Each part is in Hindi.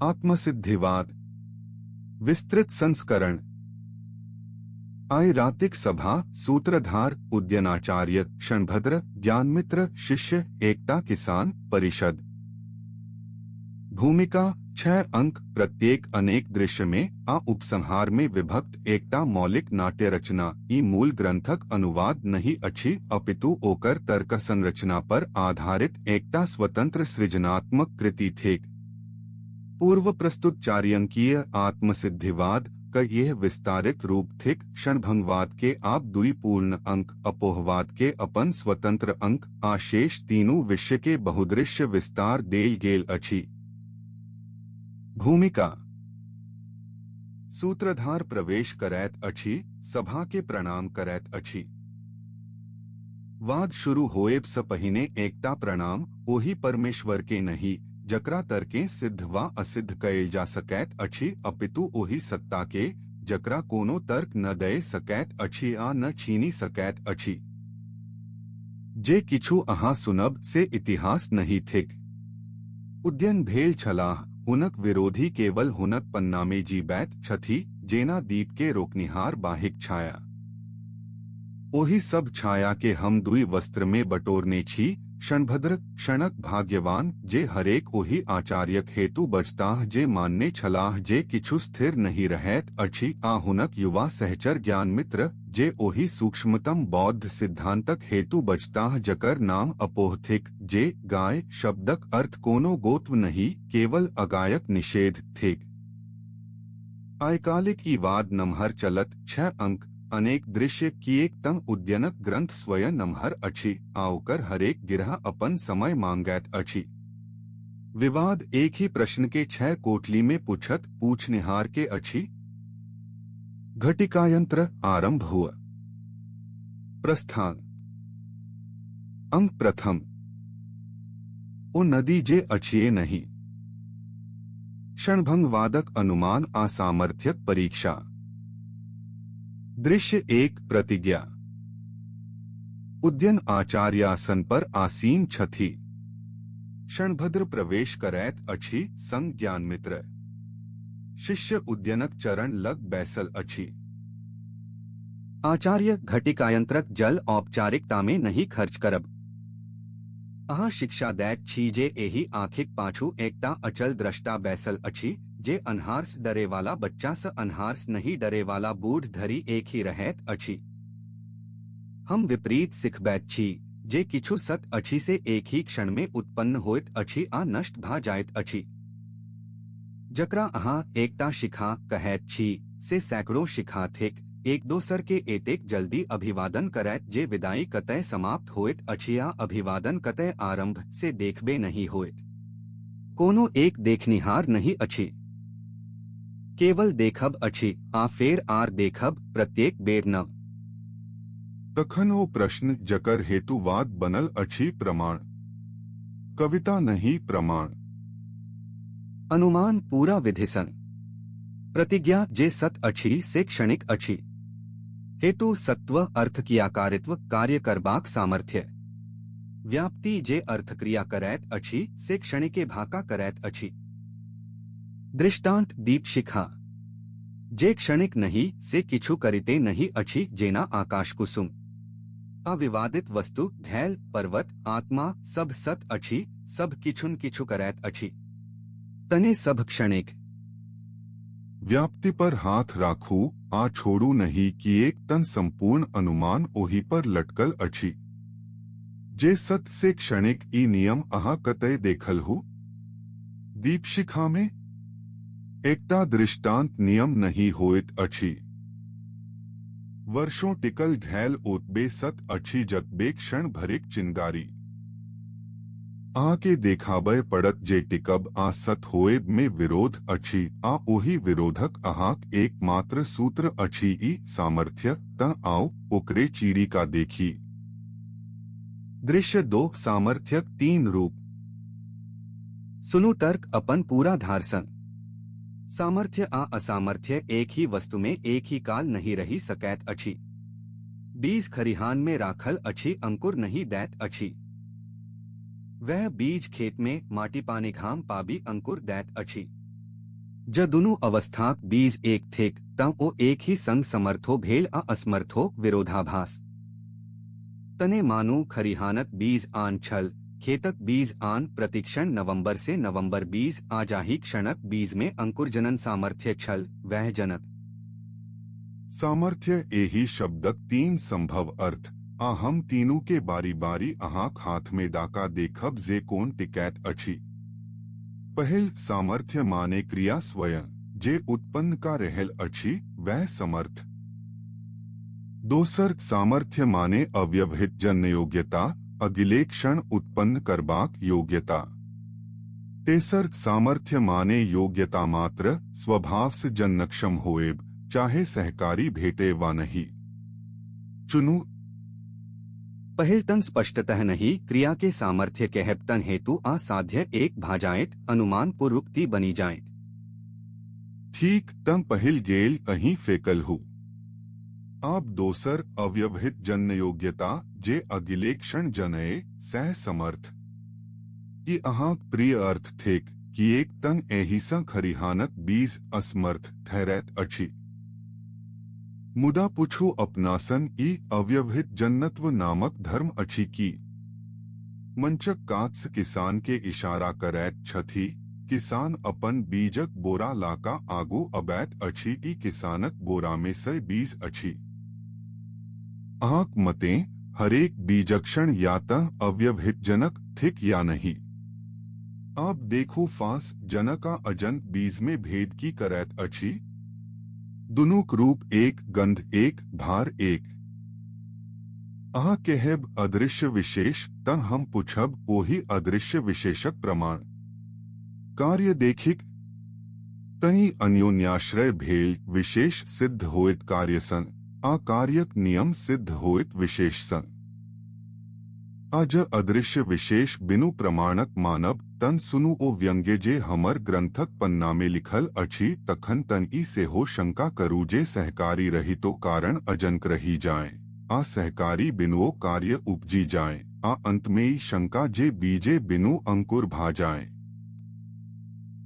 आत्मसिद्धिवाद विस्तृत संस्करण ऐरातिक सभा सूत्रधार उद्यनाचार्य क्षणभद्र ज्ञानमित्र शिष्य एकता किसान परिषद। भूमिका 6 अंक। प्रत्येक अनेक दृश्य में आ उपसंहार में विभक्त एकता मौलिक नाट्य रचना ई मूल ग्रंथक अनुवाद नहीं अच्छी अपितु ओकर तर्क संरचना पर आधारित एकता स्वतंत्र सृजनात्मक कृति थे। पूर्व प्रस्तुत चार्यंकीय आत्मसिद्धिवाद का यह विस्तारित रूप थे। क्षणभंगवाद के आप दुई पूर्ण अंक, अपोहवाद के अपन स्वतंत्र अंक, आशेष तीनों विषय के बहुदृश्य विस्तार देल गेल अछि। भूमिका सूत्रधार प्रवेश करैत अछि, सभा के प्रणाम करैत अछि। वाद शुरू होएब स पहिने एकता प्रणाम ओही परमेश्वर के नहीं जकरा तर्के सिद्ध वा असिद्ध कयल जा सकैत अछि अपितु ओही सत्ता के जकरा कोनो तर्क न दय सकैत अछि आ न छीनी सकैत अछि। जे किछु अहाँ सुनब से इतिहास नहीं थिक। उद्यन भेल छलाह, हुनक विरोधी केवल हुनक पन्नामे जीबैत छथि जेना दीप के रोकनिहार बाहिक छाया। ओही सब छाया के हम दुई वस्त्र में बटोरने छी। क्षणभद्र क्षणक भाग्यवान जे हरेक ओही आचार्यक हेतु बचताह जे मानने छलाह जे किछु स्थिर नहीं रहैत अछि आ हुनक युवा सहचर ज्ञानमित्र जे ओही सूक्ष्मतम बौद्ध सिद्धांतक हेतु बचताह जकर नाम अपोह थिक जे गाय शब्दक अर्थ कोनो गोत्व नहीं केवल अगायक निषेध थिक। आयकालिक ई वाद नमहर चलत 6 अंक अनेक दृश्य की एक तम उद्यनक ग्रंथ स्वयं नमहर अछि आउकर हरेक गिरह अपन समय मांगैत अछि। विवाद एक ही प्रश्न के 6 कोटली में पूछत पूछनिहार के अछि। घटिकायंत्र आरंभ हुआ। प्रस्थान अंक प्रथम। ओ नदी जे अछिए नहीं। क्षणभंगवादक अनुमान आ सामर्थ्यक परीक्षा। दृश्य 1 प्रतिज्ञा। उद्यन आचार्यासन पर आसीन छथि। क्षणभद्र प्रवेश करैत अछि संग ज्ञानमित्र। शिष्य उद्यनक चरण लग बैसल अछि। आचार्य घटिकायंत्रक जल औपचारिकता में नहीं खर्च करब। अहाँ शिक्षा दैत छी जे एही आँखिक पाछू एकटा अचल द्रष्टा बैसल अछि जे अन्हारस डरे वाला बच्चा से अन्हारस नहीं डरे वाला बूढ़ धरी एक ही रहैत अछि। हम विपरीत सिखबैत छी जे किछु सत अछि से एक ही क्षण में उत्पन्न होइत अछि आ नष्ट भा जाइत अछि। जकरा अहाँ एकटा शिखा कहैत छी से सैकड़ों शिखा थिक एक दोसर के एतेक जल्दी अभिवादन करैत जे विदाई कतय समाप्त होइत अछि आ अभिवादन कतय आरंभ से देखबे नहीं होइत। कोनो एक देखनिहार नहीं अछि, केवल देखब अछि आ फेर आर देखब प्रत्येक बेर न। तखन ओ प्रश्न जकर हेतुवाद बनल अछि प्रमाण। कविता नहीं प्रमाण। अनुमान पूरा विधिसन। प्रतिज्ञा जे सत अछि से क्षणिक अछि। हेतु सत्व अर्थ क्रियाकारित्व कार्य करबाक सामर्थ्य। व्याप्ति जे अर्थ क्रिया करैत अछि से क्षणिके भाका करैत अछि। दृष्टांत दीप शिखा जे क्षणिक नहीं से किछु करिते नहीं अछि जेना आकाश कुसुम। अविवादित वस्तु धैल पर्वत आत्मा सब सत अछि सब किछुन किछु करैत अछि। तने सब क्षणिक। व्याप्ति पर हाथ राखू आ छोड़ू नहीं कि एक तन संपूर्ण अनुमान ओही पर लटकल अछि। जे सत से क्षणिक ई नियम अहाँ कतय देखल हु। दीपशिखा में एकटा दृष्टांत नियम नहीं होइत अछि। वर्षों टिकल घैल ओतबे सत अछि जतबे क्षण भरिक चिंगारी। आके देखाबय पड़त जे टिकब आ सत होएब में विरोध अछि आ ओही विरोधक अहाँक एकमात्र सूत्र अछि ई सामर्थ्य त आओ ओकरे चीरी का देखी। दृश्य 2 सामर्थ्यक 3 रूप। सुनु तर्क अपन पूरा धारसन। सामर्थ्य आ असामर्थ्य एक ही वस्तु में एक ही काल नहीं रही सकैत अछि। बीज खरिहान में राखल अछि अंकुर नहीं दैत अछि। वह बीज खेत में माटी पानी घाम पाबी अंकुर दैत अछि। ज दुनु अवस्थाक बीज एक थिक तं ओ एक ही संग समर्थो भेल आ असमर्थो विरोधाभास। तने मानु खरिहानक बीज आन छल, खेतक बीज आन प्रतिक्षण नवंबर से नवंबर बीज आजाही क्षणक बीज में अंकुर जनन सामर्थ्य छल वह जनक। सामर्थ्य एही शब्दक तीन संभव अर्थ आ हम तीनों के बारी बारी अहाँक हाथ में दाका देखब जे कोन टिकैत अछि। पहिल सामर्थ्य माने क्रिया स्वयं जे उत्पन्न का रहल अछि वह समर्थ। दोसर सामर्थ्य माने अव्यवहित जन्य योग्यता अगिले क्षण उत्पन्न करबाक योग्यता। तेसर सामर्थ्य माने योग्यता मात्र स्वभाव से जन्नक्षम होएब चाहे सहकारी भेटे वा नहीं। चुनु। पहिल तन स्पष्टतः नहीं क्रिया के सामर्थ्य कहब तन हेतु असाध्य एक भाजाएत अनुमान पूर्वक्ति बनी जाए। ठीक तम पहिल गेल कहीं फेकल हु। आप दोसर अव्यवहित जन्य योग्यता जे अगिले क्षण जनये सह समर्थ। ई अहाँक प्रिय अर्थ थेक कि एक तन एहिसा खरिहानक बीज असमर्थ ठहरैत अछि। मुदा पुछो अपनासन ई अव्यवहित जन्नत्व नामक धर्म अछि की। मंचक कात्स किसान के इशारा करैत छथि, किसान अपन बीजक बोरा लाका आगू अबैत अछि ई किसानक बोरा में से बीज अछि। अहाँक मते हरेक बीजक्षण या त अव्यवहित जनक थिक या नहीं। आप देखो फांस जनका अजंत बीज में भेद की करैत अछि। दुनुक रूप एक गंध एक भार एक। अहाँ कहब अदृश्य विशेष त हम पुछब ओही अदृश्य विशेषक प्रमाण। कार्य देखिक तही अन्योन्याश्रय भेल विशेष सिद्ध होइत कार्यसन आ कार्यक नियम सिद्ध होइत विशेष सन। आज अदृश्य विशेष बिनु प्रमाणक मानब तन सुनु ओ व्यंग्य जे हमर ग्रंथक पन्ना में लिखल अछि तखन तन ई से हो शंका करू जे सहकारी रहितो कारण अजनक रही जाए आ सहकारी बिनुओ कार्य उपजी जाए आ अंत में ई शंका जे बीजे बिनु अंकुर भा जाए।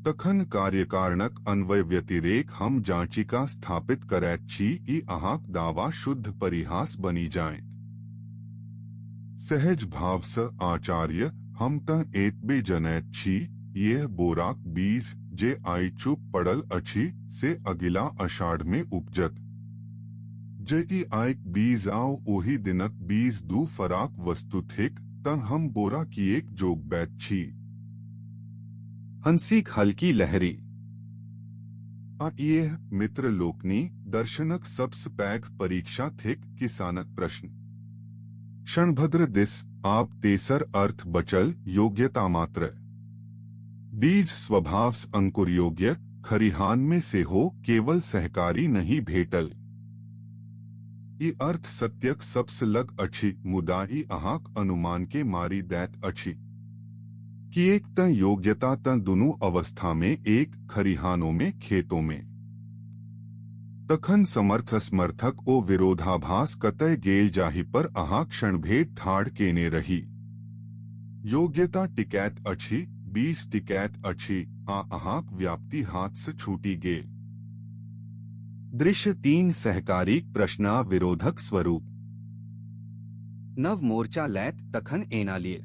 तखन कार्यकारणक अन्वय व्यतिरेक हम जांचिका स्थापित करैत छी ई अहाँक दावा शुद्ध परिहास बनी जाए। सहज भाव स आचार्य हम त एतबे जनैत छी यह बोराक बीज जे आई चुप पड़ल अछि से अगिला आषाढ़ में उपजत। जे ई आयक बीज आओ ओही दिनक बीज दू फराक वस्तु थिक त हम बोरा की एक जोग बैत छी। हंसीक हल्की लहरी। आ यह मित्र लोकनी दर्शनक सबस पैघ परीक्षा थिक किसानक प्रश्न। क्षणभद्र दिस आप तेसर अर्थ बचल योग्यता मात्र। बीज स्वभाव अंकुर योग्य खरिहान में से हो केवल सहकारी नहीं भेटल। ई अर्थ सत्यक सबस लग अछि मुदा ई अहाँक अनुमान के मारी दैत अछि कि एक त योग्यता त दुनु अवस्था में एक खरिहानों में खेतों में। तखन समर्थ समर्थक ओ विरोधाभास कतय गेल जाहि पर अहाँ क्षणभेद ठाढ़ केने रही। योग्यता टिकैत अछि बीज टिकैत अछि आ अहाँक व्याप्ति हाथ से छूटी गेल। दृश्य 3 सहकारी प्रश्ना विरोधक स्वरूप। नव मोर्चा लैत तखन एना लिए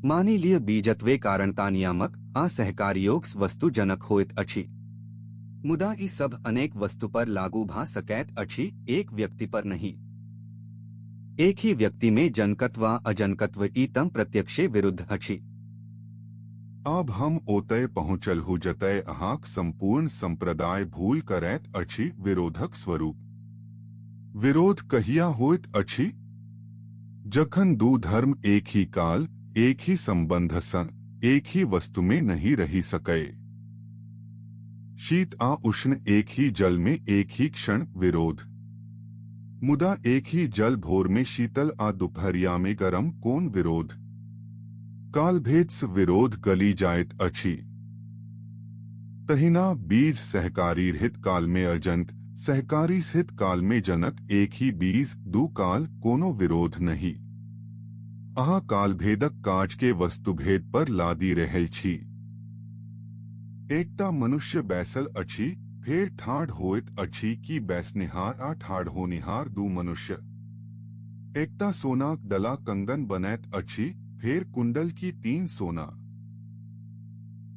मानी लिए बीजत्वे कारणता नियामक आ सहकारियोक्स वस्तु जनक होइत अछि। मुदा ई सब अनेक वस्तु पर लागू भा सकैत अछि एक व्यक्ति पर नहीं। एक ही व्यक्ति में जनकत्व अजनकत्व ई तम प्रत्यक्षे विरुद्ध अछि। अब हम ओतय पहुँचल हु जतय अहाँक संपूर्ण संप्रदाय भूल करैत अछि विरोधक स्वरूप। विरोध कहिया होइत अछि जखन दू धर्म एक ही काल एक ही संबंध सन एक ही वस्तु में नहीं रही सके। शीत आ उष्ण एक ही जल में एक ही क्षण विरोध। मुदा एक ही जल भोर में शीतल आ दोपहरिया में गरम कोन विरोध। कालभेद स विरोध गली जायत अछि। तहिना बीज सहकारी हित काल में अजनक सहकारी हित काल में जनक एक ही बीज दू काल कोनो विरोध नहीं। अहाँ कालभेदक काज के वस्तुभेद पर लादी रहल छी। एकटा मनुष्य बैसल अछि, फेर ठाढ़ होइत अछि कि बैसनिहार आ ठाढ़ होनिहार दू मनुष्य। एकटा सोनाक डला कंगन बनैत अछि, फेर कुंडल की 3 सोना।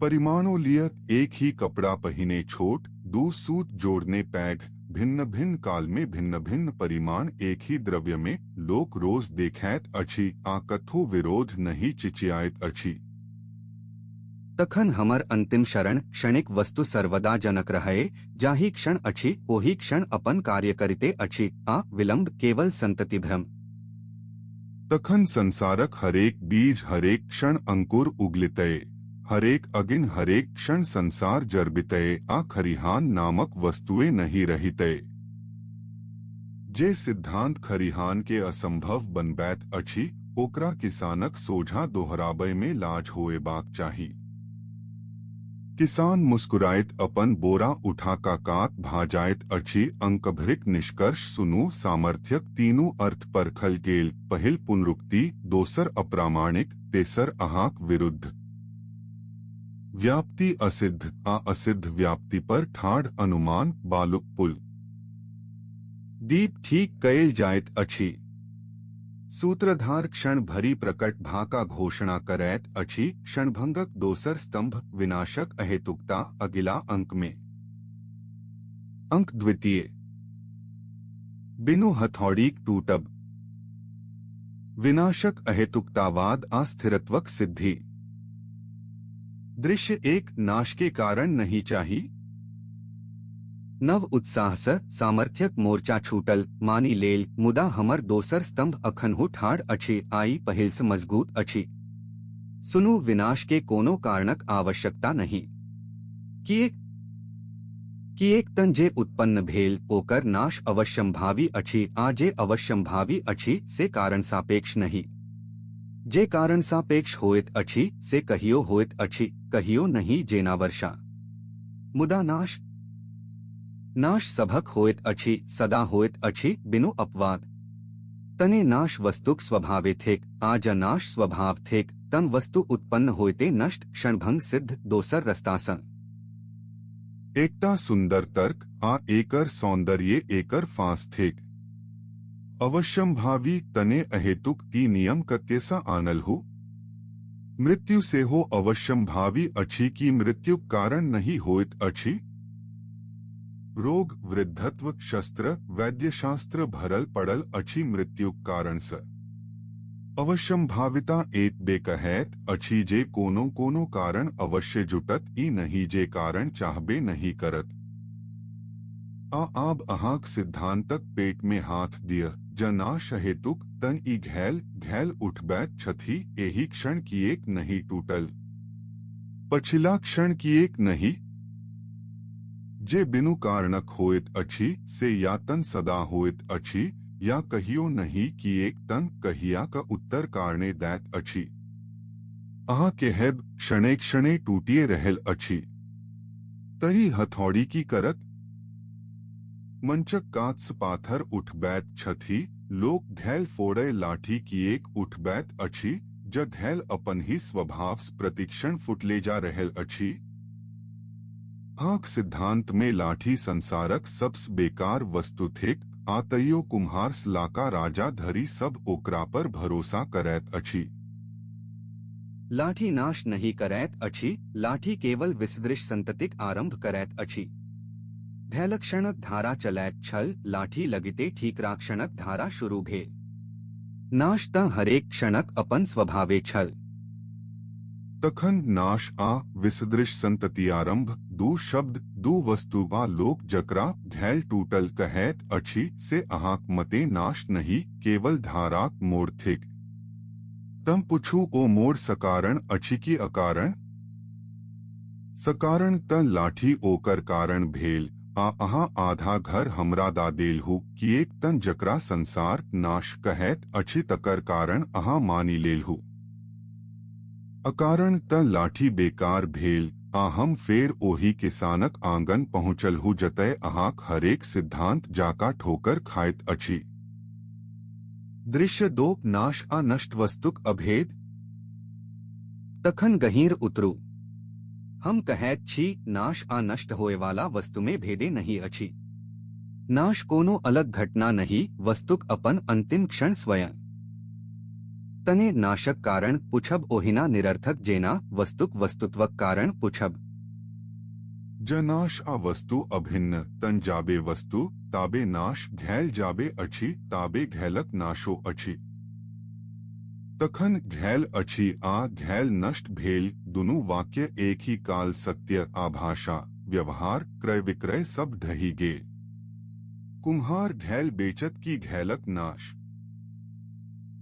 परिमाणों लिय एक ही कपड़ा पहिने छोट, दू सूत जोड़ने पैघ, भिन्न भिन्न काल में भिन्न भिन्न परिमाण एक ही द्रव्य में लोक रोज देखैत अछि आ कथो विरोध नहीं चिचियाइत अछि। तखन हमर अंतिम शरण क्षणिक वस्तु सर्वदा जनक रहै, जाहि क्षण अछि ओहि क्षण अपन कार्य करिते अछि आ विलंब केवल संतति भ्रम। तखन संसारक हरेक बीज हरेक क्षण अंकुर उगलितय, हरेक अगिन हरेक क्षण संसार जरबितय आ खरिहान नामक वस्तुएं नहीं रहितय। जे सिद्धांत खरिहान के असंभव बनबैत अछि, ओकरा किसानक सोझा दोहराबय में लाज होएबाक चाही। किसान मुस्कुराइत अपन बोरा उठा काकात भाजाइत अछि। अंकभृक निष्कर्ष सुनू। सामर्थ्यक तीनू अर्थ परखल गेल, पहिल पुनरुक्ति, दोसर अप्रामाणिक, तेसर अहाँक विरुद्ध। व्याप्ति असिद्ध आ असिद्ध व्याप्ति पर ठाढ़ अनुमान। बालुक पुल दीप ठीक कयल जाइत अछि। सूत्रधार क्षण भरी प्रकट भाका घोषणा करैत अछि। क्षणभंगक दोसर स्तंभ विनाशक अहेतुकता अगिला अंक में। अंक द्वितीय। बिनु हथौड़ीक टूटब। विनाशक अहेतुकतावाद आ स्थिरत्वक सिद्धि। दृश्य एक। नाश के कारण नहीं चाही। नव उत्साह स सामर्थ्यक मोर्चा छूटल मानी लेल, मुदा हमर दोसर स्तंभ अखनहु ठाढ़ अछि, आई पहिल स मजगूत अछि। सुनू, विनाश के कोनो कारणक आवश्यकता नहीं। किएक तन जे उत्पन्न भेल ओकर नाश अवश्यंभावी अछि, आ जे अवश्यंभावी अछि से कारण सापेक्ष नहीं। जे कारण सापेक्ष होइत अछि से कहियो होइत अछि, कहियो नहीं। जेना वर्षा। मुदा नाश सभक होइत अछि, सदा होइत अछि, बिनु अपवाद। तने नाश वस्तुक स्वभावे थिक, आ ज नाश स्वभाव थिक, तन वस्तु उत्पन्न होइते नष्ट क्षणभंग सिद्ध। दोसर रस्तासँ एकटा सुंदर तर्क आ एकर सौंदर्य एकर फांस थिक। अवश्यंभावी तने अहेतुक ती नियम कत्यसा आनल हु। मृत्यु सेहो अवश्यंभावी अछि कि मृत्युक कारण नहीं होइत अछि। रोग, वृद्धत्व, शस्त्र, वैद्यशास्त्र भरल पड़ल अछि मृत्युक कारण स। अवश्यंभाविता एतबे कहैत अछि जे कोनो कारण अवश्य जुटत, ई नहीं जे कारण चाहबे नहीं करत। आब अहाँक सिद्धांतक पेट में हाथ दिय। ज नाश हेतुक तन ई घैल उठबैत छथि, एही क्षण किएक नहीं टूटल। पछिला क्षण किएक नहीं। जे बिनु कारणक होइत अछि से या तन सदा होइत अछि, या कहियो नहीं किएक तन कहिया का उत्तर कारणे दैत अछि। अहाँ केहब क्षणे क्षणे टूटिए रहल अछि। तही हथौड़ी की करत। मंचक कात्स पाथर उठबैत छथि, लोक घैल फोड़य लाठी किएक उठबैत अछि, ज घैल अपन ही स्वभाव प्रतिक्षण फुटले जा रहल अछि। आँख सिद्धांत में लाठी संसारक सबस बेकार वस्तु थिक, आतयो कुम्हार लाका राजा धरी सब ओकरा पर भरोसा करैत अछि। लाठी नाश नहीं करैत अछि, लाठी केवल विसदृश संततिक आरंभ करैत अछि। भैलक्षणक धारा चलैत छल, लाठी लगिते ठीकराक्षणक धारा शुरू भेल। नाश त हरेक क्षणक अपन स्वभावे छल। तखन नाश आ विसदृश संतति आरंभ, दू शब्द, दू वस्तु वा लोक जकरा घैल टूटल कहैत अछि, से अहाँक मते नाश नहीं, केवल धाराक मोड़ थिक। तम पुछू, ओ मोड़ सकारण अछि कि अकारण? सकारण त लाठी ओकर कारण भेल, आ अहाँ आधा घर हमरा दा देलहु, किएक तन जकरा संसार नाश कहैत अछि तकर कारण अहाँ मानी लेलहु। अकारण त लाठी बेकार भेल, आ हम फेर ओही किसानक आंगन पहुँचलहु जतय अहाँक हरेक सिद्धांत जाका ठोकर खाइत अछि। दृश्य 2। नाश आ नष्ट वस्तुक अभेद। तखन गहींर उतरू। हम कहेत छी नाश आ नष्ट होए वाला वस्तु में भेदे नहीं अछि। नाश कोनो अलग घटना नहीं, वस्तुक अपन अंतिम क्षण स्वयं। तने नाशक कारण पुछब ओहिना निरर्थक जेना वस्तुक वस्तुत्वक कारण पुछब। जनाश आ वस्तु अभिन्न तन जाबे वस्तु ताबे नाश घैल जाबे अछि ताबे घैलक नाशो अछि। तखन घैल अछि आ घैल नष्ट भेल दुनू वाक्य एक ही काल सत्य आभाषा व्यवहार क्रय विक्रय सब ढही गे। कुम्हार घैल बेचत की घैलक नाश।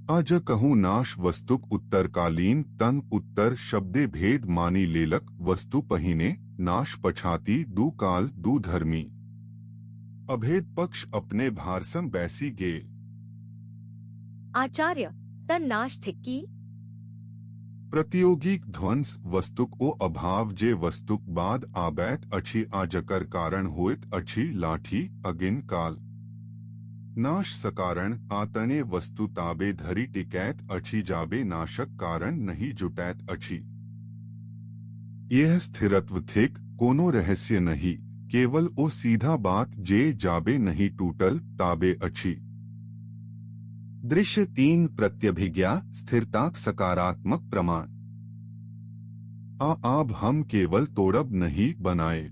आज कहूँ नाश वस्तुक उत्तरकालीन तन उत्तर शब्दे भेद मानी लेलक वस्तु पहिने नाश पछाती दू काल दू धर्मी। अभेद पक्ष अपने भारसम बैसी गे। आचार्य तन नाश थिक्की। प्रतियोगिक ध्वंस वस्तुक ओ अभाव जे वस्तुक बाद आबैत अछि आ जकर कारण होइत अछि लाठी अगिन काल। नाश सकारण आतने वस्तु ताबे धरि टिकैत अछि जाबे नाशक कारण नहीं जुटैत अछि। यह स्थिरत्व थिक कोनो रहस्य नहीं, केवल ओ सीधा बात जे जाबे नहीं टूटल ताबे अछि। दृश्य 3 प्रत्यभिज्ञा स्थिरताक सकारात्मक प्रमाण। आब हम केवल तोड़ब नहीं बनाए।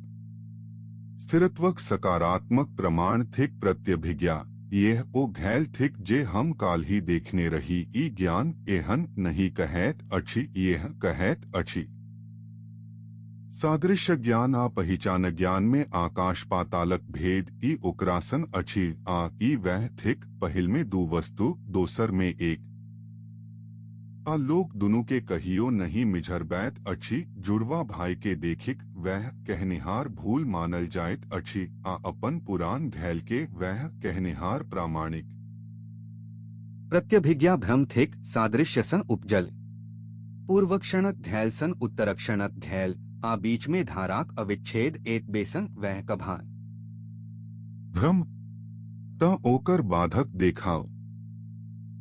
स्थिरत्वक सकारात्मक प्रमाण थिक प्रत्यभिज्ञा। यह ओ घैल थिक जे हम काल ही देखने रही ई ज्ञान एहन नहीं कहैत अछि, यह कहैत अछि। सादृश्य ज्ञान आ पहिचान ज्ञान में आकाश पातालक भेद ई ओकरासन अछि आ ई वह थिक पहिल में दू वस्तु दोसर में एक। आ लोक दुनु के कहियो नहीं मिझरबैत अछि, जुड़वा भाई के देखिक वह कहनिहार भूल मानल जाइत अछि आ अपन पुरान घैल के वह कहनिहार प्रामाणिक। प्रत्यभिज्ञा भ्रम थिक सादृश्य सन उपजल। पूर्वक्षणक घैल सन उत्तरक्षणक घैल आ बीच में धाराक अविच्छेद एक बेसन वह कभान। भ्रम त ओकर बाधक देखाव।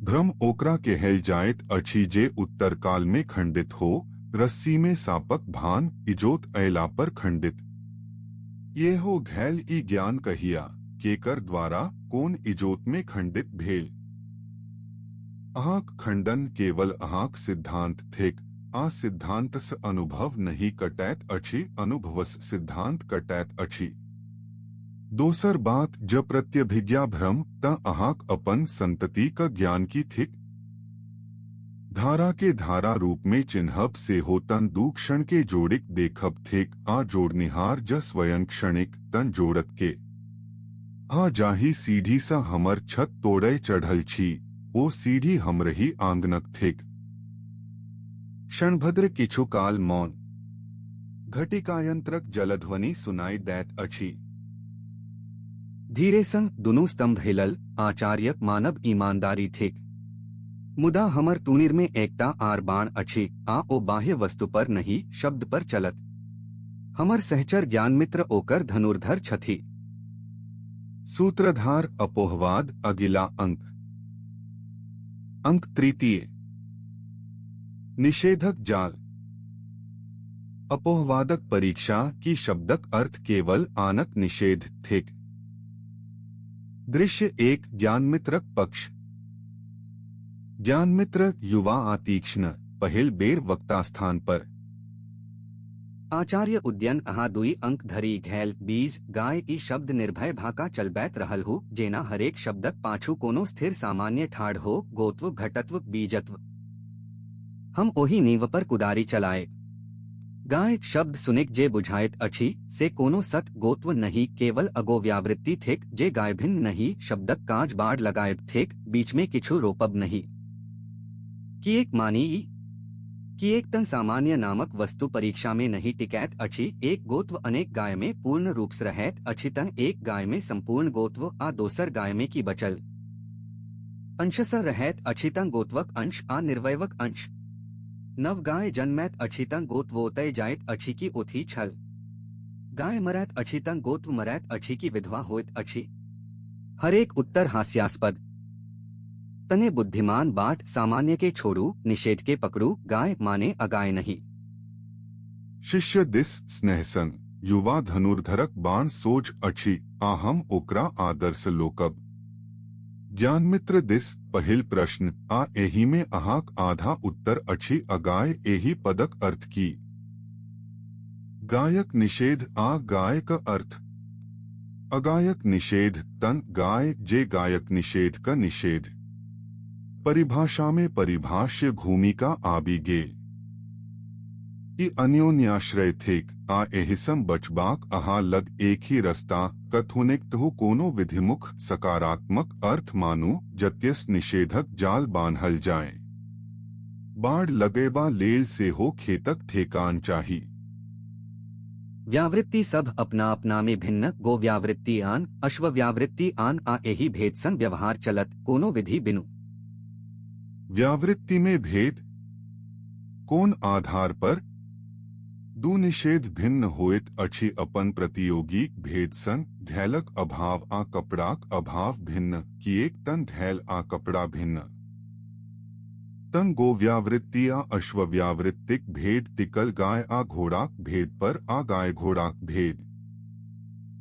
भ्रम ओकरा कहल जाइत अछि जे उत्तर काल में खंडित हो, रस्सी में सापक भान इजोत अयला पर खंडित। ये हो घैल ई ज्ञान कहिया केकर द्वारा कोन इजोत में खंडित भेल। अहाँक खंडन केवल अहाँक सिद्धांत थिक आ सिद्धांतस अनुभव नहीं कटैत अछि, अनुभवस सिद्धांत कटैत अछि। दोसर बात ज प्रत्यभिज्ञा भ्रम त अहाँक अपन संतति का ज्ञान की थिक। धारा के धारा रूप में चिन्हब से हो तन दू क्षण के जोड़िक देखब थिक आ जोड़निहार ज स्वयं क्षणिक तन जोड़त के। आ जाही सीढ़ी सा हमर छत तोड़े चढ़ल छी, ओ सीढ़ी हमरही आंगनक थिक। क्षणभद्र किछु काल मौन। घटिकायंत्रक जलध्वनि सुनाई दैत अछि। धीरे संग दुनू स्तंभ हिलल। आचार्यक मानव ईमानदारी थिक। मुदा हमर तुणीर में एकटा आर बाण अछि आ ओ बाह्य वस्तु पर नहीं शब्द पर चलत। हमर सहचर ज्ञान मित्र ओकर धनुर्धर छथि। सूत्रधार अपोहवाद अगिला अंक। अंक तृतीय। निषेधक जाल। अपोहवादक परीक्षा की शब्दक अर्थ केवल आनक निषेध थिक। दृश्य 1 ज्ञानमित्रक पक्ष। ज्ञानमित्र युवा आतीक्ष्ण पहिल बेर वक्ता स्थान पर। आचार्य उद्यन अहाँ दुई अंक धरी घैल बीज गाय ई शब्द निर्भय भाका चलबैत रहल हो, जेना हरेक शब्दक पाछू कोनो स्थिर सामान्य ठाढ़ हो, गोत्व घटत्व बीजत्व। हम ओही नींव पर कुदारी चलाए। गाय शब्द सुनिक जे बुझाइत अछि से कोनो सत गोत्व नहीं, केवल अगो व्यावृत्ति थिक जे गाय भिन्न नहीं, शब्दक काज बाढ़ लगायब थिक, बीच में किछु रोपब नहीं। किएक मानी कि एक तन सामान्य नामक वस्तु परीक्षा में नहीं टिकैत अछि, एक गोत्व अनेक गाय में पूर्ण रूप से रहैत अछि, तन एक गाय में संपूर्ण गोत्व आ दोसर गाय में की बचल अंशसँ रहैत अछि तन गोत्वक अंश आ निर्वयवक अंश। नव गाय जन्मैत अछि तन गोत्वोतय जाइत अछि कि ओथी छल। गाय मरैत अछि तन गोत्व मरैत अछि कि विधवा होइत अछि। हरेक उत्तर हास्यास्पद। तने बुद्धिमान बाट सामान्य के छोड़ू, निषेध के पकड़ू, गाय माने अगाय नहीं। शिष्य दिस स्नेहसन युवा धनुर्धरक बाण सोज अच्छी आहम ओकरा आदर्श लोकब। ज्ञानमित्र दिस पहिल प्रश्न आ एही में अहाक आधा उत्तर अच्छी अगाय एही पदक अर्थ की। गायक निषेध आ गाय का अर्थ। अगायक निषेध तन गाय जे गायक निषेध का निषेध। परिभाषा में परिभाष्य भूमिका आबी गे। ई अन्योन्याश्रय थिक आ एहिसम बचबाक अहा लग एक ही रस्ता कथुनिक्त हो कोनो विधिमुख सकारात्मक अर्थ मानु जत्यस निषेधक जाल बान्हल जाए। बाढ़ लगेबा लेल से हो खेतक ठेकान चाही। व्यावृत्ति सब अपना अपना में भिन्न गो व्यावृत्ति आन अश्व व्यावृत्ति आन आ एही भेद संग व्यवहार चलत कोनो विधि बिनु। व्यावृत्ति में भेद कौन आधार पर दू निषेध भिन्न होइत अच्छी अपन प्रतियोगी भेद संग धैलक अभाव आ कपड़ाक अभाव भिन्न कि एक तन धैल आ कपड़ा भिन्न। तन गो व्यावृत्ति आ अश्व व्यावृत्तिक भेद तिकल गाय आ घोड़ाक भेद पर आ गाय घोड़ाक भेद।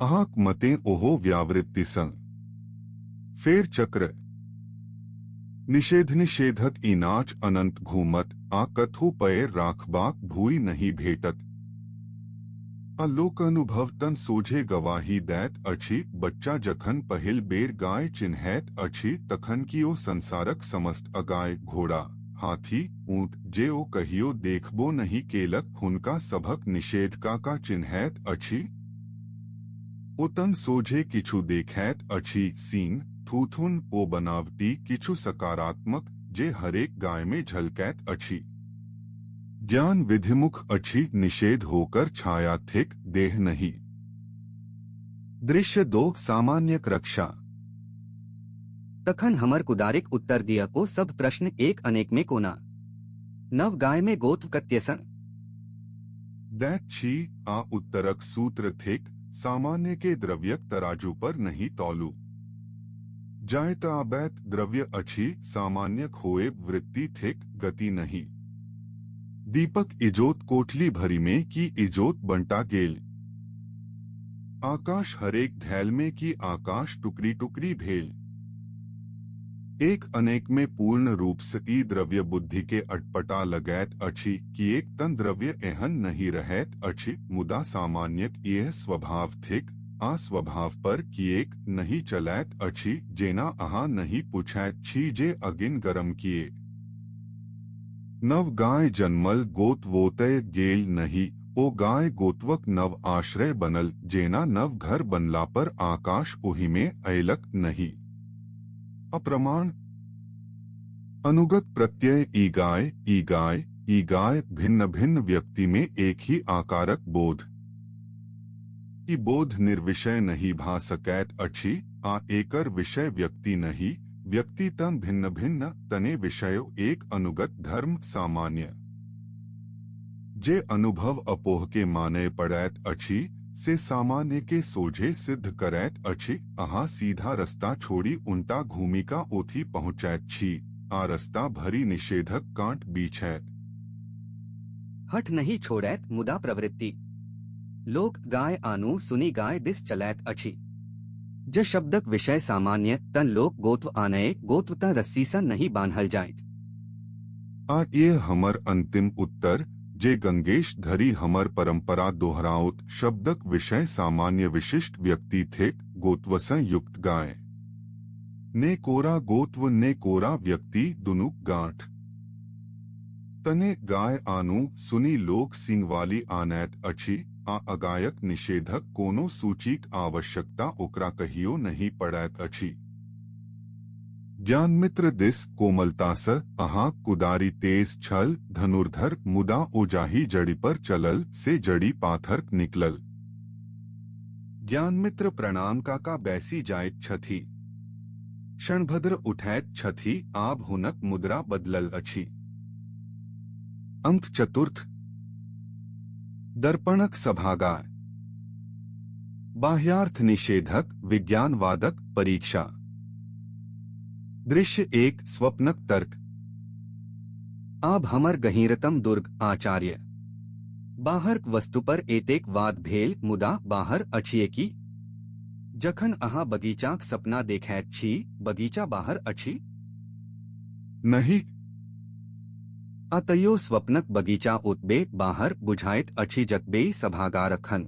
अहाक मते ओहो व्यावृत्ति संग फेर चक्र निषेध निषेधक इनाच अनंत घूमत आ कथु पैर राखबाक भूई नहीं भेटत। अलोक अनुभव तन सोझे गवाही दैत अच्छी बच्चा जखन पहिल बेर गाय चिन्हैत अच्छी तखन की ओ संसारक समस्त अगाय घोड़ा हाथी ऊंट जे ओ कहियो देखबो नहीं केलक हुनका सभक निषेध का चिन्हैत अच्छी। ओ तन सोझे किछु देखैत अच्छी सीन थूथुन ओ बनावटी किछु सकारात्मक जे हरेक गाय में झलकैत अच्छी। ज्ञान विधिमुख अच्छी निषेध होकर छाया थिक देह नहीं। दृश्य दो सामान्यक रक्षा। तखन हमर कुदारिक उत्तर दिया को सब प्रश्न एक अनेक में कोना। नव गाय में गोत्र कत्यसन दैट छी आ उत्तरक सूत्र थिक सामान्य के द्रव्यक तराजू पर नहीं तौलू। जायत आबैत द्रव्य अच्छी सामान्यक होए वृत्ति थिक गति नहीं। दीपक इजोत कोठली भरी में की इजोत बंटा गेल। आकाश हरेक धैल में की आकाश टुकड़ी टुकड़ी भेल। एक अनेक में पूर्ण रूप से ई द्रव्य बुद्धि के अटपटा लगैत अच्छी कि एक तन द्रव्य एहन नहीं रहैत अच्छी मुदा सामान्यक यह स्वभाव थिक आ स्वभाव पर कि एक नहीं चलैत अच्छी जेना अहा नहीं पूछैत छी जे अगिन गरम किए। नव गाय जन्मल गोत वोतय गेल नहीं ओ गाय गोत्वक नव आश्रय बनल जेना नव घर बनला पर आकाश ओहि में अयलक नहीं। अप्रमाण अनुगत प्रत्यय ई गाय भिन्न भिन्न व्यक्ति में एक ही आकारक बोध। ई बोध निर्विषय नहीं भा सकैत अच्छी आ एकर विषय व्यक्ति नहीं। व्यक्ति तन भिन्न भिन्न तने विषयो एक अनुगत धर्म सामान्य जे अनुभव अपोह के माने पड़ैत अच्छी से सामान्य के सोझे सिद्ध करैत अच्छी। अहा सीधा रास्ता छोड़ी उल्टा घूमिका ओथी पहुँचैत छी आ रास्ता भरी निषेधक कांट बीछैत। हठ नहीं छोड़ैत मुदा प्रवृत्ति लोक गाय आनु सुनी गाय दिस चलैत अच्छी। ज शब्दक विषय सामान्य तन लोक गोत्व आनय गोत्व तन रस्सी सा नहीं बान्हल जाइत। आ ये हमर अंतिम उत्तर जे गंगेश धरी हमर परंपरा दोहराउत शब्दक विषय सामान्य विशिष्ट व्यक्ति थे गोत्व युक्त गाय ने कोरा गोत्व ने कोरा व्यक्ति दुनु गांठ तने गाय आनु सुनी लोक सिंह वाली आनैत अच्छी आ अगायक निषेधक कोनो सूचीक आवश्यकता ओकरा कहियो नहीं पड़ैत अच्छी। ज्ञान मित्र दिस कोमलता स अहा कुदारी तेज छल धनुर्धर मुदा ओजाही जड़ी पर चलल से जड़ी पाथर निकलल। ज्ञान मित्र प्रणाम का बैसी जायत छथी। क्षणभद्र उठैत छथी आब हुनक मुद्रा बदलल अच्छी। अंक चतुर्थ दर्पणक सभागार। बाह्यार्थ निषेधक विज्ञानवादक परीक्षा। दृश्य एक स्वप्नक तर्क। आब हमर गहीरतम दुर्ग आचार्य बाहर वस्तु पर एतेक वाद भेल मुदा बाहर अछि की जखन अहाँ बगीचाक सपना देखैत छी बगीचा बाहर अछि नहीं। अतयो स्वप्नक बगीचा ओतबे बाहर बुझाइत अछि जतबे सभागार अखन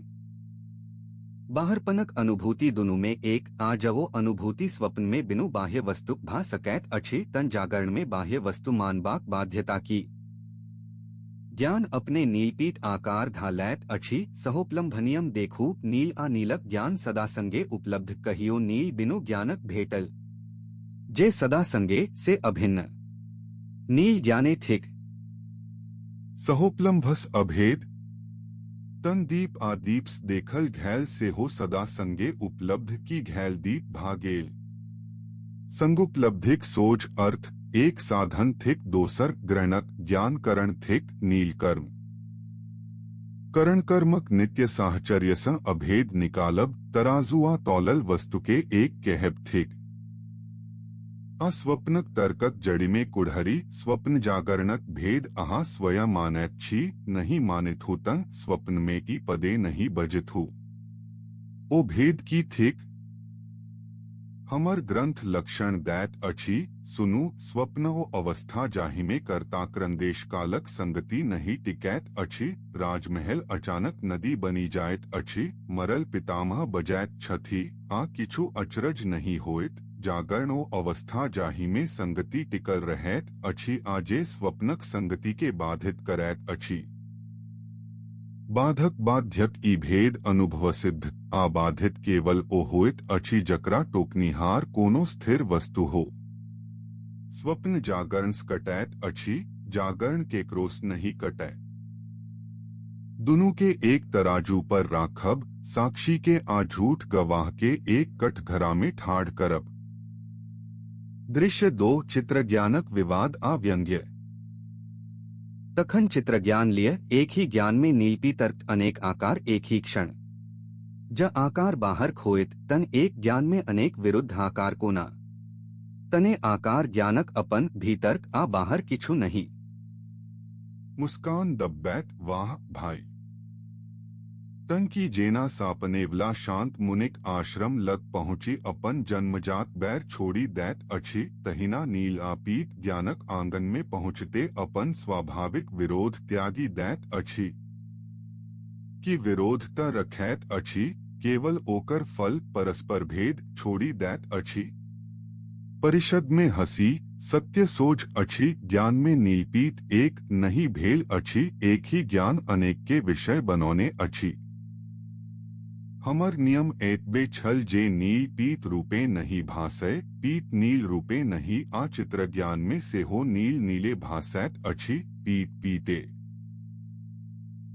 बाहरपनक अनुभूति दुनू में एक आ जवो अनुभूति स्वप्न में बिनु बाह्य वस्तु भा सकैत अछि तन जागरण में बाह्य वस्तु मानबाक बाध्यता की ज्ञान अपने नीलपीत आकार धा लैत अछि सहोपलम्भनियम देखू नील आ नीलक ज्ञान सदा संगे उपलब्ध कहियो नील बिनु ज्ञानक भेटल जे सदा संगे से अभिन्न नील ज्ञाने थिक सहोपलम्भस अभेद तन दीप आ दीप्स देखल घैल से हो सदा संगे उपलब्ध की घैल दीप भागेल संगुपलब्धिक सोच अर्थ एक साधन थिक दोसर ग्रहणक ज्ञान करण थिक नील कर्म करण कर्मक नित्य साहचर्य स अभेद निकालब तराजुआ तौलल वस्तु के एक कहब थिक अस्वप्नक तर्कक जड़ी में कुढ़हरी स्वप्न जागरणक भेद अहाँ स्वयं मानैत छी नहीं मानित हो तन स्वप्न में की पदे नहीं बजित हो ओ भेद की थिक हमर ग्रंथ लक्षण दैत अछि सुनु स्वप्न ओ अवस्था जाहि में कर्ताक्रंदेश कालक संगति नहीं टिकैत अछि राजमहल अचानक नदी बनी जाइत अछि मरल पितामह बजाइत छथि आ किछु अचरज नहीं होइत जागरण ओ अवस्था जाहि में संगति टिकल रहैत अछि आ जे स्वप्नक संगति के बाधित करैत अछि बाधक बाध्यक ई भेद अनुभव सिद्ध आबाधित केवल ओ होइत अछि जकरा टोकनिहार कोनो स्थिर वस्तु हो स्वप्न जागरण कटैत अछि जागरण के क्रोस नहीं कटै दुनू के एक तराजू पर राखब साक्षी के आ झूठ गवाह के एक कठघरा में ठाड़ करब दृश्य 2 चित्र ज्ञानक विवाद आ व्यंग्य तखन चित्र ज्ञान लिए एक ही ज्ञान में नीलपी तर्क अनेक आकार एक ही क्षण ज आकार बाहर खोइत तन एक ज्ञान में अनेक विरुद्ध आकार कोना तने आकार ज्ञानक अपन भीतर्क आ बाहर किछु नहीं मुस्कान दब्बैत वाह भाई तन की जेना सापनेवला शांत मुनिक आश्रम लग पहुंची अपन जन्मजात बैर छोड़ी दैत अछि तहिना नील आपीत ज्ञानक आंगन में पहुंचते अपन स्वाभाविक विरोध त्यागी दैत अछि की विरोधता रखैत अछि केवल ओकर फल परस्पर भेद छोड़ी दैत अछि परिषद में हंसी सत्य सोच अछि ज्ञान में नीलपीत एक नहीं भेल अछि एक ही ज्ञान अनेक के विषय बनौने अछि हमर नियम एतबे छल जे नील पीत रूपे नहीं भासय पीत नील रूपे नहीं आ चित्र ज्ञान में सेहो नील नीले भासैत अछि पीत पीते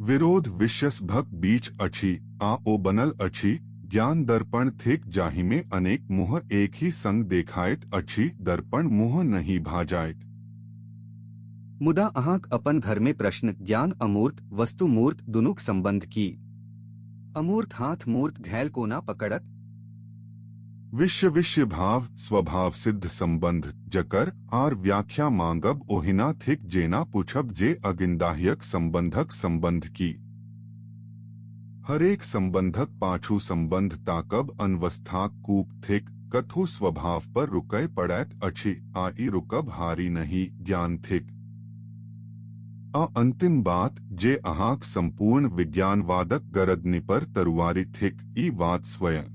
विरोध विषयसभक बीच अछि आ ओ बनल अछि ज्ञान दर्पण थिक जाहि में अनेक मुँह एक ही संग देखाइत अछि दर्पण मुँह नहीं भाजाइत मुदा अहाँक अपन घर में प्रश्न ज्ञान अमूर्त वस्तु मूर्त दुनुक संबंध की अमूर्त हाथ मूर्त घैल कोना पकड़त विश्व भाव स्वभाव सिद्ध संबंध जकर आर व्याख्या मांगब ओहिना थिक जेना पूछब जे अगिंदाह्यक संबंधक संबंध की हरेक संबंधक पाछू संबंध ताकब अनवस्थाक कूप थिक कथु स्वभाव पर रुकय पड़ैत अछि आई रुकब हारी नहीं ज्ञान थिक आ अंतिम बात जे अहाँक संपूर्ण विज्ञानवादक गरदनि पर तरुआरी थिक ई बात स्वयं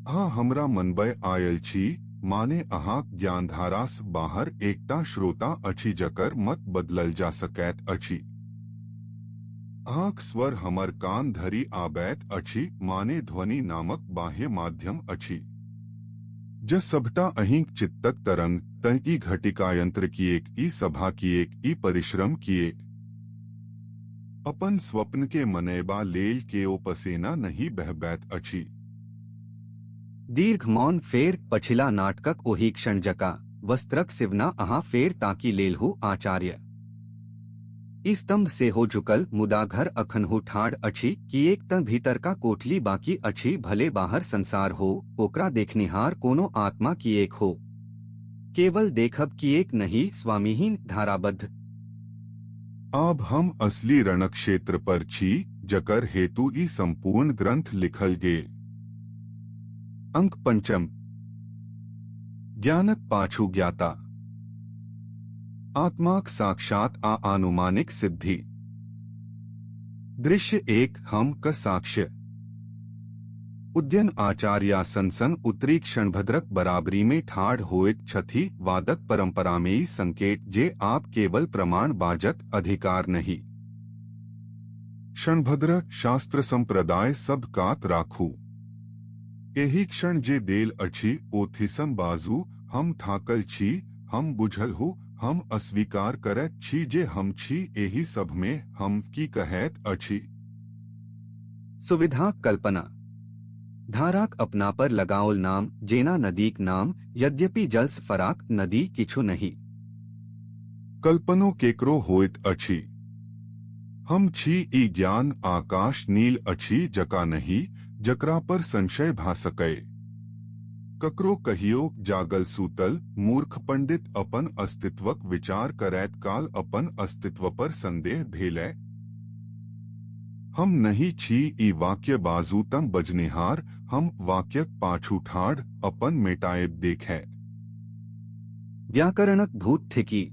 हाँ हमरा मनबय आयल छी माने अहाँक ज्ञानधारास बाहर एकटा श्रोता अछि जकर मत बदलल जा सकैत अछि अहाँक स्वर हमर कान धरि आबैत अछि माने ध्वनि नामक बाह्य माध्यम अछि ज सबटा अहिंक चित्तक तरंग तन ई घटिका यंत्र किएक ई सभा किएक ई परिश्रम किएक अपन स्वप्न के मनैबा लेल के ओ पसेना नहीं बहबैत अछि दीर्घ मौन फेर पछिला नाटकक ओही क्षण जका वस्त्रक सिवना अहाँ फेर ताकी लेलहु आचार्य स्तंभ से हो झुकल मुदा घर अखनहु ठाड़ अछि कि एक त भीतर का कोठली बाकी अछि भले बाहर संसार हो ओकरा देखनिहार कोनो आत्मा की एक हो केवल देखब की एक नहीं स्वामीहीन धाराबद्ध आब हम असली रणक्षेत्र पर छी, जकर हेतु ई संपूर्ण ग्रंथ लिखल गेल। अंक पंचम। ज्ञानक पाछू ज्ञाता। आत्माक साक्षात आ आनुमानिक सिद्धि। दृश्य एक हम का साक्ष्य। उद्यन आचार्या सनसन उत्तरी क्षणभद्रक बराबरी में ठाढ़ होइत छथि वादक परंपरा में ही संकेत जे आप केवल प्रमाण बाजत अधिकार नहीं। क्षणभद्र शास्त्र संप्रदाय सब कात राखू। एही क्षण जे देल अछि ओ थिसम बाजू, हम थाकल छी, हम बुझल हूँ, हम अस्वीकार करैत छी जे हम छी, एही सब में हम की कहैत अछि। सुविधा कल्पना। धाराक अपना पर लगाओल नाम जेना नदीक नाम, यद्यपि जल्स फराक नदी किछु नहीं। कल्पनो केकरो होइत अछि। हम छी ई ज्ञान आकाश नील अछि जका नहीं, जकरा पर संशय भा सकै। ककरो कहियो जागल सूतल मूर्ख पंडित अपन अस्तित्वक विचार करैत काल अपन अस्तित्व पर संदेह भेलै। हम नहीं छी ई वाक्य बाजू तम बजनिहार, हम वाक्यक पाछू ठाढ़ अपन मेटाएब देखे। व्याकरणक भूत थिकी।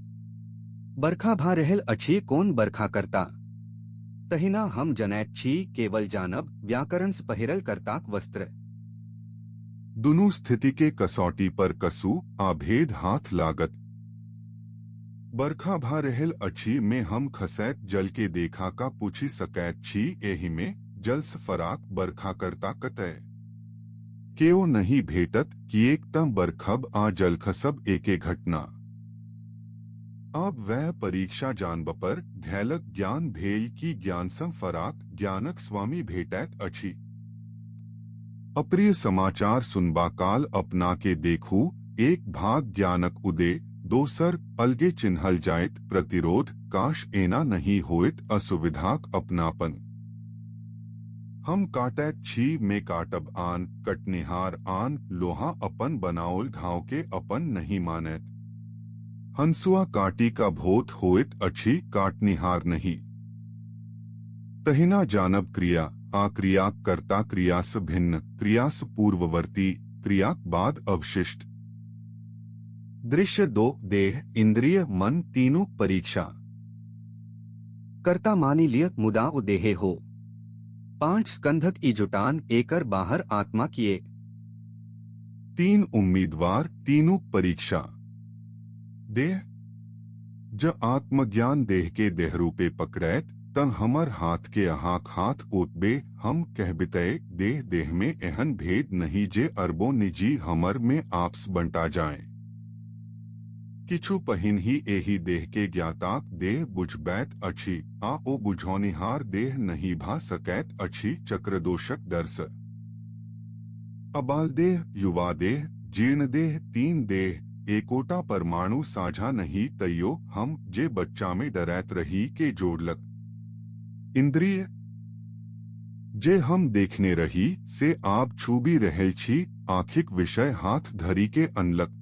बरखा भा रहल अछि कोन बरखा करता। तहिना हम जनैत छी केवल जानब व्याकरण पहिरल करताक वस्त्र। दुनू स्थिति के कसौटी पर कसू आ भेद हाथ लागत। बरखा भा रहल अछि में हम खसैत जल के देखा का पूछी सकैत छी, एहि में जल्स फराक बरखा करता कतय। केओ नहीं भेटत किएक तं बरखब आ जल खसब एके घटना। आब वह परीक्षा जानब पर घैलक ज्ञान भेल की ज्ञान सं फराक ज्ञानक स्वामी भेटैत अछि। अप्रिय समाचार सुनबा काल अपना के देखू, एक भाग ज्ञानक उदय, दोसर अलगे चिन्हल जाइत प्रतिरोध, काश एना नहीं होइत असुविधाक अपनापन। हम काटैत छी में काटब आन, कटनिहार आन, लोहा अपन बनाओल घाव के अपन नहीं मानैत। हंसुआ काटी का भोत होइत अछि, काटनिहार नहीं। तहिना जानब क्रिया आ क्रियाक कर्ता क्रियास भिन्न, क्रियास पूर्ववर्ती, क्रियाक बाद अवशिष्ट। दृश्य दो देह इंद्रिय मन तीनों परीक्षा। कर्ता मानी लिय मुदा उदेहे हो। 5 स्कंधक ई जुटान एकर बाहर आत्मा किए। 3 उम्मीदवार तीनों परीक्षा। देह। ज आत्मज्ञान देह के देहरूपे पकड़ैत, तं हमर हाथ के अहाक हाथ ओतबे, हम कहबितै देह देह में एहन भेद नहीं जे अरबों निजी हमर में आपस बंटा जाए। किछु पहिन ही एही देह के ज्ञाताक देह बुझबैत अछि, आ ओ बुझौनिहार देह नहीं भा सकैत अछि चक्रदोषक दर्श। अबाल देह, युवा देह, जीर्ण देह, 3 देह, एकोटा परमाणु साझा नहीं तैयो हम जे बच्चा में डरैत रही के जोड़लक। इंद्रिय। जे हम देखने रही से आप छूबी रहल छी, आँखिक विषय हाथ धरी के अनलक।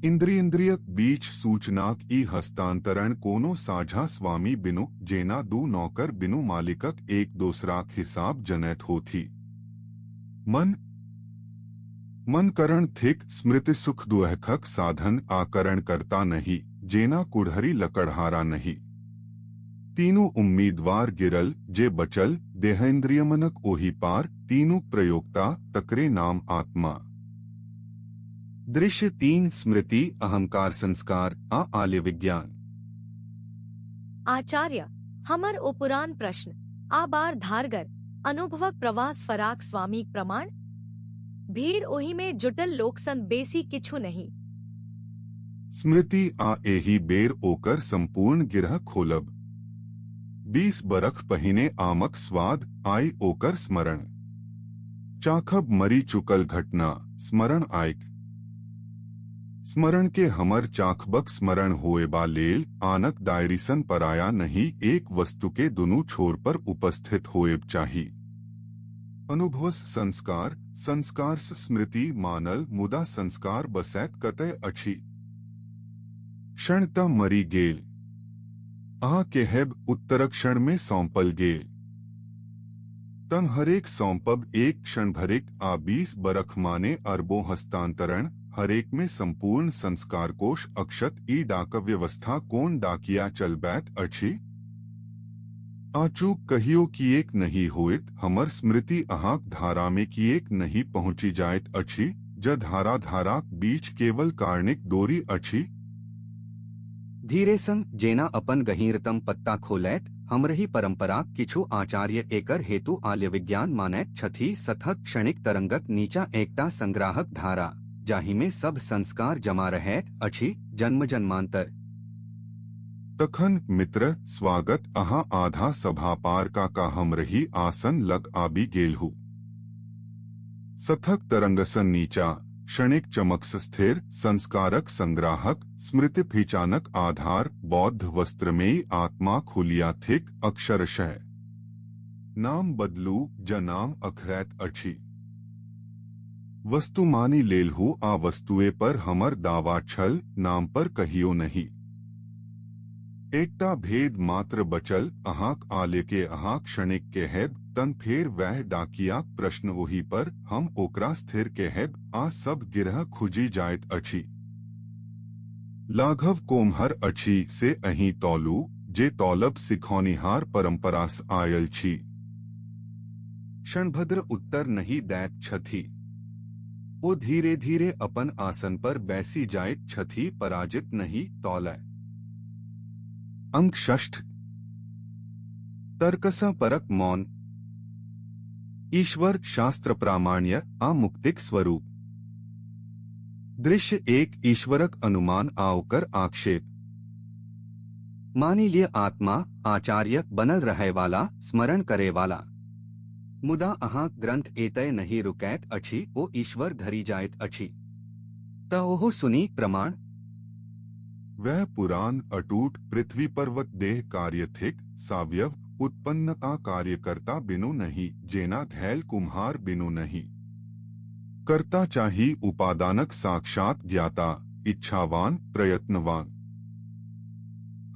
इंद्रियक बीच सूचनाक ई हस्तांतरण कोनो साझा स्वामी बिनु, जेना दू नौकर बिनु मालिकक एक दोसराक हिसाब जनैत होथी। मन करण थिक स्मृति सुख दुहखक साधन आकरण करता नहीं, जेना कुढ़हरी लकड़हारा नहीं। तीनों उम्मीदवार गिरल जे बचल, देहेंद्रियमनक ओही पार, तीनों प्रयोक्ता तकरे नाम आत्मा। दृश्य 3 स्मृति अहंकार संस्कार आ आल्य विज्ञान। आचार्य हमर ओ पुरान प्रश्न आ बार धारगर अनुभवक प्रवास फराक स्वामी प्रमाण। भीड़ ओही में जुटल लोक सन बेसी किछु नहीं। स्मृति आ एही बेर ओकर संपूर्ण गिरह खोलब। 20 बरख पहिने आमक स्वाद आई ओकर स्मरण। चाखब मरी चुकल घटना स्मरण आयक। स्मरण के हमर चाखबक स्मरण होएबा लेल आनक दायरिसन पराया नहीं, एक वस्तु के दुनू छोर पर उपस्थित होएब चाही। अनुभवस संस्कार, संस्कारस स्मृति मानल, मुदा संस्कार बसैत कतय अछि। क्षण त मरी गेल। आ केहेब उत्तरक्षण में सौंपल गेल। तन हरेक सौंपब एक क्षण भरिक आ 20 बरख माने अरबों हस्तांतरण हरेक में संपूर्ण संस्कार कोश अक्षत ई डाक व्यवस्था कोन डाकिया चल बैत अछि। आचूक कहियो कि एक नहीं होइत हमर स्मृति अहाक धारा में कि एक नहीं पहुँची जाइत अछि ज धारा धाराक बीच केवल कार्णिक डोरी अछि। धीरे संग जेना अपन गहीरतम पत्ता खोलैत हमरही परंपरा किछु आचार्य एकर हेतु आल्य विज्ञान मानैत छथि सथक क्षणिक तरंगक नीचा एकटा संग्राहक धारा जाहि में सब संस्कार जमा रहे अछि जन्म जन्मांतर। तखन मित्र स्वागत अहा आधा सभा पार का हमरही आसन लग आबि गेलहु। सथक तरंगसन नीचा क्षणिक चमकस स्थिर संस्कारक संग्राहक स्मृति फिचानक आधार बौद्ध वस्त्र में आत्मा खुलिया थिक अक्षरशः नाम बदलू ज नाम अखरैत अछि। वस्तु मानी लेलहु आ वस्तुए पर हमर दावा छल नाम पर कहियो नहीं। एकटा भेद मात्र बचल अहाक आले के अहा क्षणिक केहेब तन फेर वह डाकिया प्रश्न वही पर हम ओकरा स्थिर केहेब आ सब गिरह खुजी जाइत अछि। लाघव कोमहर अछि से अहीं तौलू जे तौलब सिखौनिहार परंपरास आयल छी। क्षणभद्र उत्तर नहीं दैत छथि। ओ धीरे धीरे अपन आसन पर बैसी जाइत छथि पराजित नहीं तौलै। अंक षष्ठ तर्कसा परक मौन ईश्वर शास्त्र प्रामाण्य आ मुक्तिक स्वरूप। दृश्य एक ईश्वरक अनुमान आउकर आक्षेप। मानी लिय आत्मा आचार्य बनल रहे वाला स्मरण करे वाला मुदा अहाँ ग्रंथ एतय नहीं रुकैत अछि ओ ईश्वर धरी जाइत अछि त ओहो सुनी प्रमाण। वह पुराण अटूट पृथ्वी पर्वत देह कार्य थिक सावयव उत्पन्न आ कार्यकर्ता बिनु नहीं जेना घैल कुम्हार बिनु नहीं। कर्ता चाही उपादानक साक्षात ज्ञाता इच्छावान प्रयत्नवान।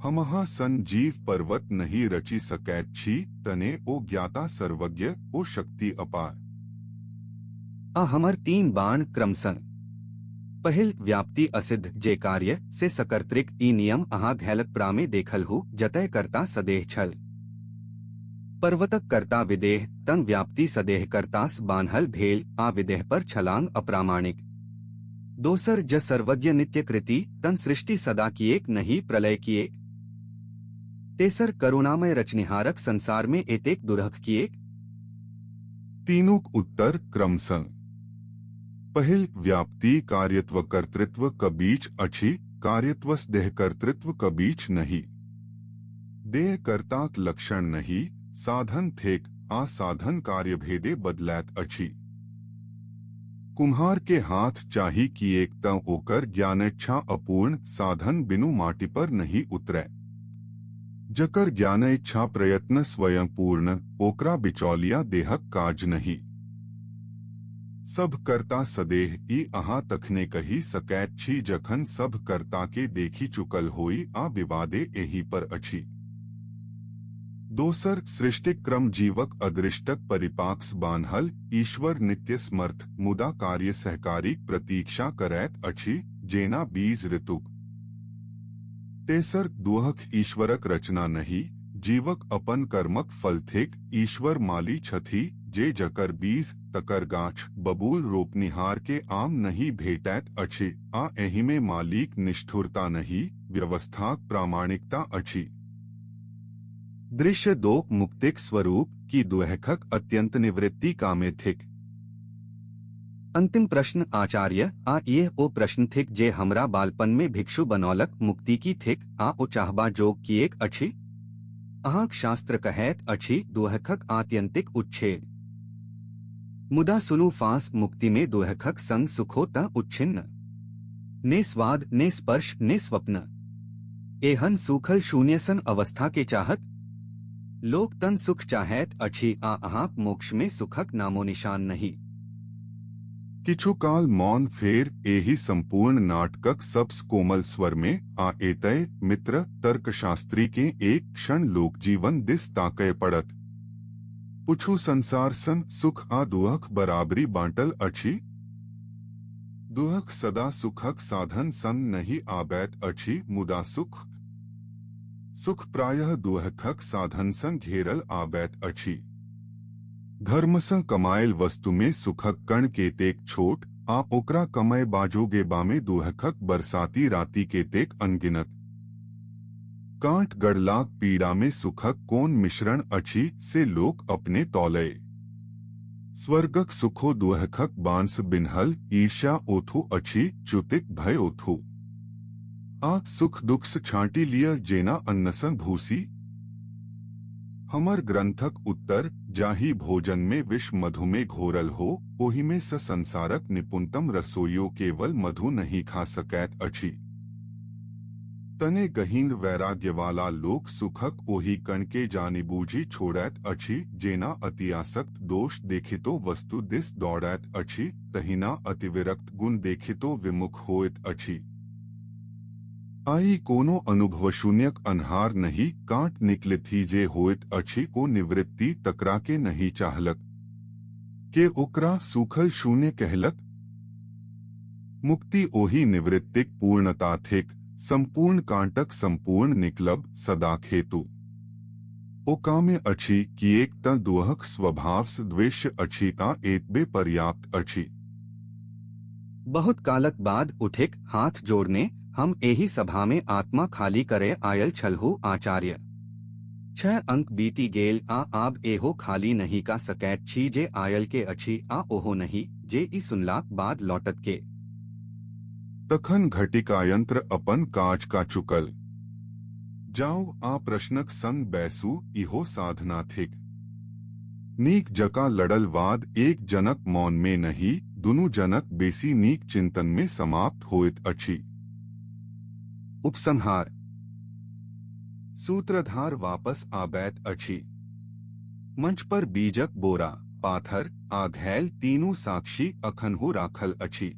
हमहा सन जीव पर्वत नहीं रचि सकैत छी तने ओ ज्ञाता सर्वज्ञ ओ शक्ति अपार। आ हमर 3 बाण क्रमशः पहिल व्याप्ति असिद्ध जे कार्य से सकर्तृक ई नियम अहा घैलक प्रामे देखल हु जतय कर्ता सदेह छल। पर्वतक कर्ता विदेह तंग व्याप्ति सदेह कर्तास बान्हल भेल आ विदेह पर छलांग अप्रामाणिक। दोसर ज सर्वज्ञ नित्य कृति तन सृष्टि सदा किएक नहीं प्रलय किए। तेसर करुणामय रचनिहारक संसार में एतेक दुरह किएक। तीनुक उत्तर क्रमशः पहिल व्याप्ति कार्यत्व कर्तृत्व क बीच अछि कार्यत्वस देह कर्तृत्व क बीच नहीं। देह कर्ताक लक्षण नहीं साधन थेक आ साधन कार्य भेदे बदलैत अछि। कुम्हार के हाथ चाही कि एक त ओकर ज्ञानेच्छा अपूर्ण साधन बिनु माटी पर नहीं उतरै। जकर ज्ञानेच्छा प्रयत्न स्वयं पूर्ण ओकरा बिचौलिया देहक काज नहीं। सब कर्ता सदेह ई अहा तखने कही सकैत छी जखन सब कर्ता के देखी चुकल होई आ विवादे एही पर अछि। दोसर सृष्टिक क्रम जीवक अदृष्टक परिपाक्ष बान्हल ईश्वर नित्य समर्थ मुदा कार्य सहकारिक प्रतीक्षा करैत अछि जेना बीज ऋतुक। तेसर दुहक ईश्वरक रचना नहीं जीवक अपन कर्मक फल थिक ईश्वर माली छथि जे जकर बीज तकर गाछ बबूल रोपनिहार के आम नहीं भेटैत अछि आ एहि में मालिक निष्ठुरता नहीं व्यवस्थाक प्रामाणिकता अछि। दृश्य 2 मुक्तिक स्वरूप की दुहखक अत्यंत निवृत्ति कामे थिक। अंतिम प्रश्न आचार्य आ ये ओ प्रश्न थिक जे हमरा बालपन में भिक्षु बनौलक मुक्ति की थिक आ ओ चाहबा जोग किएक अछि। अहाँक शास्त्र कहैत अछि दुहखक आत्यंतिक उच्छेद। मुदा सुनु फांस मुक्ति में दुहखक संग सुखो त उच्छिन्न। ने स्वाद ने स्पर्श ने स्वप्न एहन सूखल शून्यसन अवस्था के चाहत। लोक तन सुख चाहैत अछि आ अहाँक मोक्ष में सुखक नामो निशान नहीं। किछु काल मौन फेर एही संपूर्ण नाटकक सबस कोमल स्वर में आ एतय मित्र तर्कशास्त्री के एक क्षण लोक जीवन दिस ताकय पड़त। पुछु संसार सन सुख आ दुख बराबरी बांटल अछि। दुख सदा सुखक साधन संग नहीं आबैत अछि, मुदा सुख प्रायः दुखक साधन संग घेरल आबैत अछि। धर्म सँ कमायल वस्तु में सुखक कण केतेक छोट आ ओकरा कमय बाजोगे बामे दुखक बरसाती राति केतेक अनगिनत। कांट गड़लाक पीड़ा में सुखक कोन मिश्रण अछि से लोक अपने तौलय। स्वर्गक सुखो दुखक बांस बिन्हल ईर्ष्या ओथु अछि, च्युतिक भय ओथु। आ सुख दुख छाँटी लियर जेना अन्नसं भूसी। हमर ग्रंथक उत्तर जाहि भोजन में विष मधु में घोरल हो, ओहि में स संसारक निपुणतम रसोइयो केवल मधु नहीं खा सकैत अछि। तने गहींर वैराग्यवाला लोक सुखक ओहि कण के जानिबूझि छोड़ैत अछि, जेना अतिआसक्त दोष देखितो वस्तु दिस दौड़ैत अछि, तहिना अतिविरक्त गुण देखितो विमुख होइत अछि। आई कोनो अनुभवशून्यक अन्हार नहीं कांट निकलथी जे होइत अछि को निवृत्ति तकरा के नहीं चाहलक, के ओकरा सूखल शून्य कहलक। मुक्ति ओही निवृत्तिक पूर्णता थिक, संपूर्ण कांटक संपूर्ण निकलब सदाक हेतु। ओ कामे अछि कि एक त दुहक स्वभाव द्वेष अछि ता एतबे पर्याप्त अछि। बहुत कालक बाद उठिक हाथ जोड़ने हम एही सभा में आत्मा खाली करे आयल छलहु आचार्य। 6 अंक बीती गेल आ आब एहो खाली नहीं का सकैत छी जे आयल के अछि आ ओहो नहीं जे ई सुनलाक बाद लौटत के। तखन घटिका यंत्र अपन काज का चुकल। जाओ आ प्रश्नक संग बैसू, इहो साधना थिक। नीक जका लड़ल वाद एक जनक मौन में नहीं, दुनू जनक बेसी नीक चिंतन में समाप्त होइत अछि। उपसंहार। सूत्रधार वापस आबैत अछि। मंच पर बीजक बोरा, पाथर आ घैल तीनू साक्षी अखनहु राखल अछि।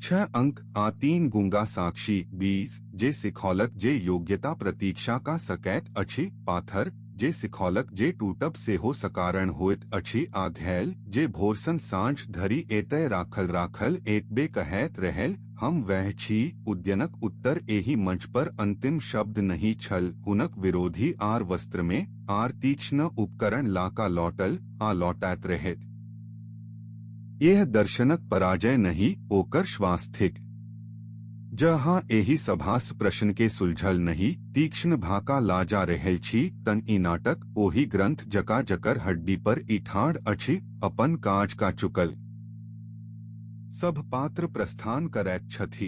6 अंक आ 3 गुंगा साक्षी 20 जे सिखौलक जे योग्यता प्रतीक्षा का सकैत अछि, पाथर जे सिखौलक जे टूटब से हो सकारण होइत अछि, आ घैल जे भोरसन साँझ धरि एतय राखल एतबे कहैत रहल, हम वह छी। उद्यनक उत्तर एही मंच पर अंतिम शब्द नहीं छल। हुनक विरोधी आर वस्त्र में आर तीक्ष्ण उपकरण लाका लौटल आ लौटैत रहैत। यह दर्शनक पराजय नहीं, ओकर श्वास थिक। जहाँ एही सभास प्रश्न के सुलझल नहीं, तीक्ष्ण भाका लाजा रहल छी, तन ई नाटक ओही ग्रंथ जका जकर हड्डी पर ई ठाढ़ अछि, अपन काज का चुकल। सब पात्र प्रस्थान करैत छथि।